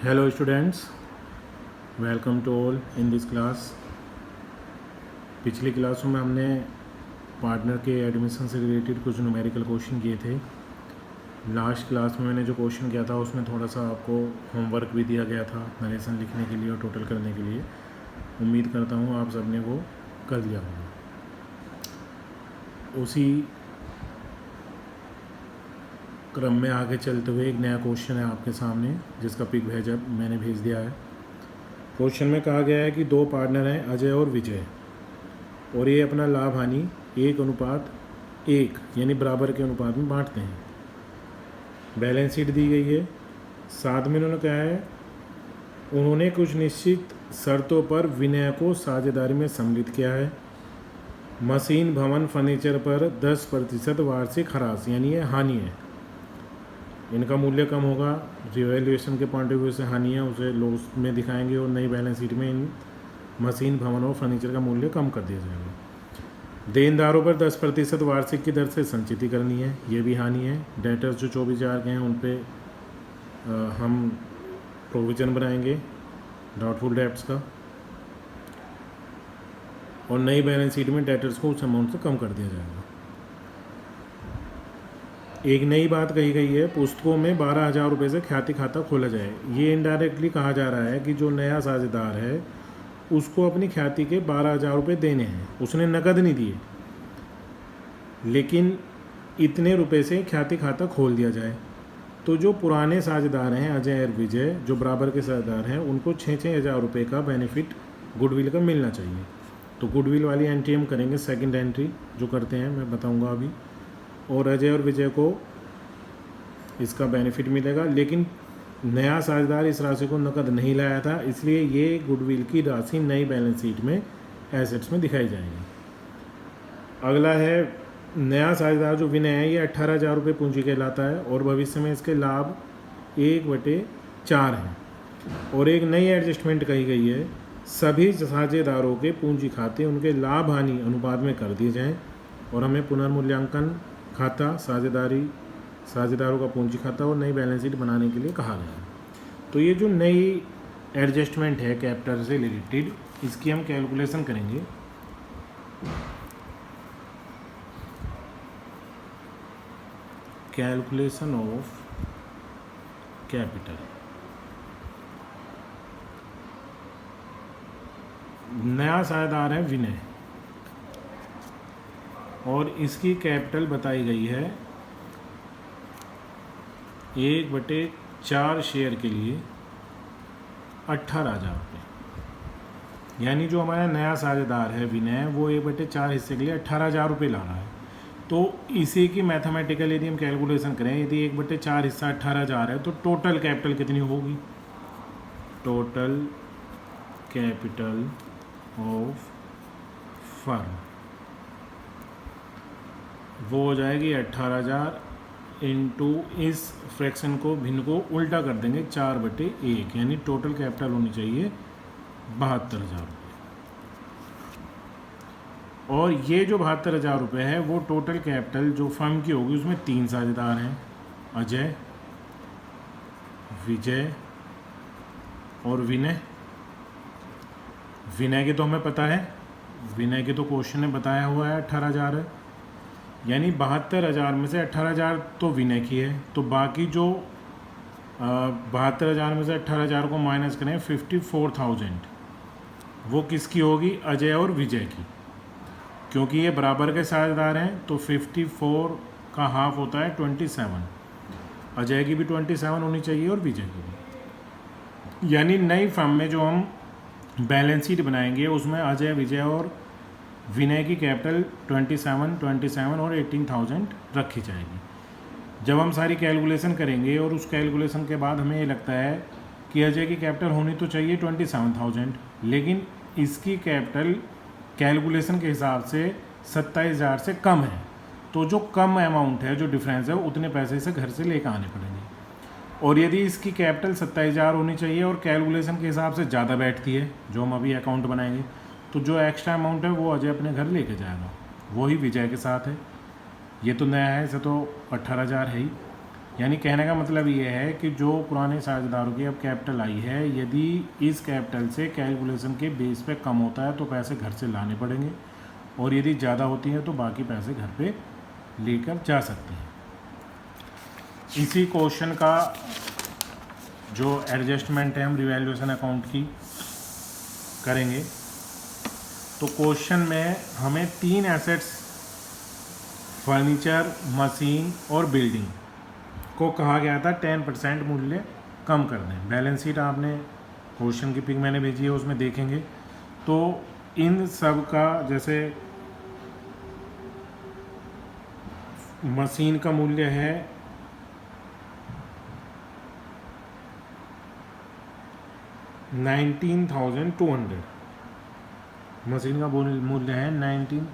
Hello students, welcome to all in this class। पिछली क्लासों में हमने पार्टनर के एडमिशन से रिलेटेड कुछ न्यूमेरिकल क्वेश्चन किए थे। लास्ट क्लास में मैंने जो क्वेश्चन किया था उसमें थोड़ा सा आपको होमवर्क भी दिया गया था नरेशन लिखने के लिए और टोटल करने के लिए। उम्मीद करता हूँ आप सबने वो कर लिया होगा। उसी क्रम में आगे चलते हुए एक नया क्वेश्चन है आपके सामने जिसका पिक मैंने भेज दिया है। क्वेश्चन में कहा गया है कि दो पार्टनर हैं अजय और विजय और ये अपना लाभ हानि 1:1 यानी बराबर के अनुपात में बांटते हैं। बैलेंस शीट दी गई है। साथ में उन्होंने कहा है उन्होंने कुछ निश्चित शर्तों पर विनय को साझेदारी में सम्मिलित किया है। मशीन भवन फर्नीचर पर 10% वार्षिक ह्रास यानी ये हानि है। इनका मूल्य कम होगा। रिवैल्यूएशन के पॉइंट ऑफ व्यू से हानि है, उसे लॉस में दिखाएंगे और नई बैलेंस शीट में इन मशीन भवन और फर्नीचर का मूल्य कम कर दिया जाएगा। देनदारों पर 10% वार्षिक की दर से संचिति करनी है, ये भी हानि है। डेटर्स जो 24,000 के हैं उन पे हम प्रोविज़न बनाएंगे डाउटफुल डेब्ट्स का और नई बैलेंस शीट में डेटर्स को उस अमाउंट से कम कर दिया जाएगा। एक नई बात कही गई है, पुस्तकों में 12,000 रुपये से ख्याति खाता खोला जाए। ये इनडायरेक्टली कहा जा रहा है कि जो नया साझेदार है उसको अपनी ख्याति के 12,000 रुपये देने हैं। उसने नकद नहीं दिए लेकिन इतने रुपए से ख्याति खाता खोल दिया जाए। तो जो पुराने साझेदार हैं अजय और विजय जो बराबर के साझेदार हैं उनको 6,000 रुपये का बेनिफिट गुडविल का मिलना चाहिए। तो गुडविल वाली एंट्री हम करेंगे, सेकंड एंट्री जो करते हैं मैं बताऊंगा अभी। और अजय और विजय को इसका बेनिफिट मिलेगा लेकिन नया साझेदार इस राशि को नकद नहीं लाया था, इसलिए ये गुडविल की राशि नई बैलेंस शीट में एसेट्स में दिखाई जाएगी। अगला है नया साझेदार जो विनय है, ये 18,000 रुपये पूंजी कहलाता है और भविष्य में इसके लाभ 1/4 हैं। और एक नई एडजस्टमेंट कही गई है, सभी साझेदारों के पूंजी खाते उनके लाभ हानि अनुपात में कर दिए जाएँ और हमें पुनर्मूल्यांकन खाता साझेदारों का पूंजी खाता और नई बैलेंस शीट बनाने के लिए कहा गया है। तो ये जो नई एडजस्टमेंट है कैपिटल से रिलेटेड, इसकी हम कैलकुलेशन करेंगे। Calculation of capital. नया साझेदार है विनय और इसकी कैपिटल बताई गई है 1/4 शेयर के लिए 18,000 रुपये। यानी जो हमारा नया साझेदार है विनय वो 1/4 हिस्से के लिए 18,000 रुपये ला रहा है। तो इसी की मैथमेटिकल यदि हम कैलकुलेशन करें, यदि 1/4 हिस्सा 18,000 है तो टोटल कैपिटल कितनी होगी? टोटल कैपिटल ऑफ फर्म वो हो जाएगी 18,000 इंटू इस फ्रैक्शन को भिन्न को उल्टा कर देंगे 4/1 यानी टोटल कैपिटल होनी चाहिए 72,000 रुपये। और ये जो 72,000 रुपये है वो टोटल कैपिटल जो फर्म की होगी उसमें 3 साझेदार हैं, अजय, विजय और विनय। विनय के तो हमें पता है, विनय के तो क्वेश्चन ने बताया हुआ है 18,000 है, यानी 72,000 में से 18,000 तो विनय की है। तो बाकी जो 72,000 में से 18,000 को माइनस करें 54,000 वो किसकी होगी? अजय और विजय की। क्योंकि ये बराबर के साझेदार हैं तो 54 का हाफ होता है 27। अजय की भी 27 होनी चाहिए और विजय की भी। यानी नई फर्म में जो हम बैलेंस शीट बनाएंगे उसमें अजय, विजय और विनय की कैपिटल 27 और 18,000 रखी जाएगी। जब हम सारी कैलकुलेशन करेंगे और उस कैलकुलेशन के बाद हमें ये लगता है कि अजय की कैपिटल होनी तो चाहिए 27,000 लेकिन इसकी कैपिटल कैलकुलेशन के हिसाब से 27,000 से कम है। तो जो कम अमाउंट है, जो डिफरेंस है, उतने पैसे से घर से लेकर आने पड़ेंगे। और यदि इसकी कैपिटल 27,000 होनी चाहिए और कैलकुलेशन के हिसाब से ज़्यादा बैठती है जो हम अभी अकाउंट बनाएंगे, तो जो एक्स्ट्रा अमाउंट है वो अजय अपने घर लेके जाएगा। वही विजय के साथ है। ये तो नया है, इसे तो 18,000 है ही। यानी कहने का मतलब ये है कि जो पुराने साझेदारों की अब कैपिटल आई है, यदि इस कैपिटल से कैलकुलेशन के बेस पे कम होता है तो पैसे घर से लाने पड़ेंगे, और यदि ज़्यादा होती है तो बाकी पैसे घर पे लेकर जा सकते हैं। इसी क्वेश्चन का जो एडजस्टमेंट है हम रिवैल्यूएशन अकाउंट की करेंगे। तो क्वेश्चन में हमें 3 एसेट्स फर्नीचर, मशीन और बिल्डिंग को कहा गया था 10% मूल्य कम कर दें। बैलेंस शीट आपने क्वेश्चन की पिक मैंने भेजी है, उसमें देखेंगे। तो इन सब का जैसे मशीन का मूल्य है 19,200, मशीन का मूल्य है 19,200।